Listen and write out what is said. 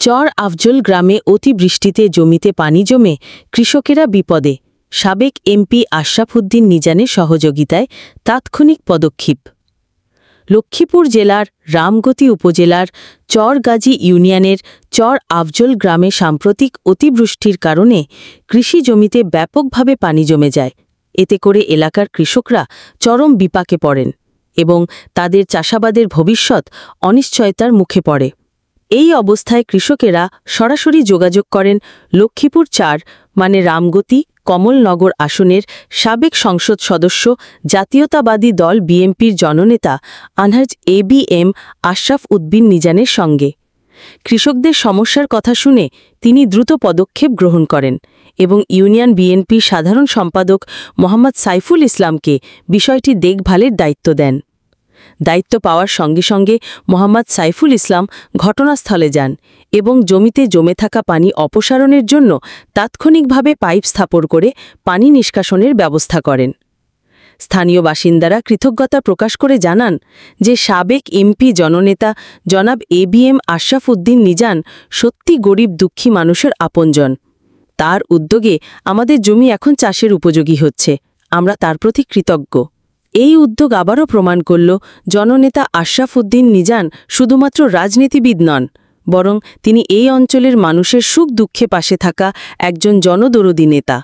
চর আফজল গ্রামে অতিবৃষ্টিতে জমিতে পানি জমে কৃষকেরা বিপদে। সাবেক এমপি আশরাফ উদ্দিন নিজানের সহযোগিতায় তাৎক্ষণিক পদক্ষেপ। লক্ষ্মীপুর জেলার রামগতি উপজেলার চরগাজী ইউনিয়নের চর আফজল গ্রামে সাম্প্রতিক অতিবৃষ্টির কারণে কৃষি জমিতে ব্যাপকভাবে পানি জমে যায়। এতে করে এলাকার কৃষকরা চরম বিপাকে পড়েন এবং তাদের চাষাবাদের ভবিষ্যৎ অনিশ্চয়তার মুখে পড়ে। এই অবস্থায় কৃষকেরা সরাসরি যোগাযোগ করেন লক্ষ্মীপুর ৪ রামগতি কমলনগর আসনের সাবেক সংসদ সদস্য জাতীয়তাবাদী দল বিএনপির জননেতা আলহাজ এবিএম আশরাফ উদ্দিন নিজানের সঙ্গে। কৃষকদের সমস্যার কথা শুনে তিনি দ্রুত পদক্ষেপ গ্রহণ করেন এবং ইউনিয়ন বিএনপির সাধারণ সম্পাদক মোহাম্মদ সাইফুল ইসলামকে বিষয়টি দেখভালের দায়িত্ব দেন। দায়িত্ব পাওয়ার সঙ্গে সঙ্গে মোহাম্মদ সাইফুল ইসলাম ঘটনাস্থলে যান এবং জমিতে জমে থাকা পানি অপসারণের জন্য তাৎক্ষণিকভাবে পাইপ স্থাপন করে পানি নিষ্কাশনের ব্যবস্থা করেন। স্থানীয় বাসিন্দারা কৃতজ্ঞতা প্রকাশ করে জানান যে সাবেক এমপি জননেতা জনাব এবিএম আশরাফ উদ্দিন নিজান সত্যি গরিব দুঃখী মানুষের আপনজন। তার উদ্যোগে আমাদের জমি এখন চাষের উপযোগী হচ্ছে, আমরা তার প্রতি কৃতজ্ঞ। এই উদ্যোগ আবারও প্রমাণ করল জননেতা আশরাফ উদ্দিন নিজান শুধুমাত্র রাজনীতিবিদ নন, বরং তিনি এই অঞ্চলের মানুষের সুখ দুঃখে পাশে থাকা একজন জনদরদী নেতা।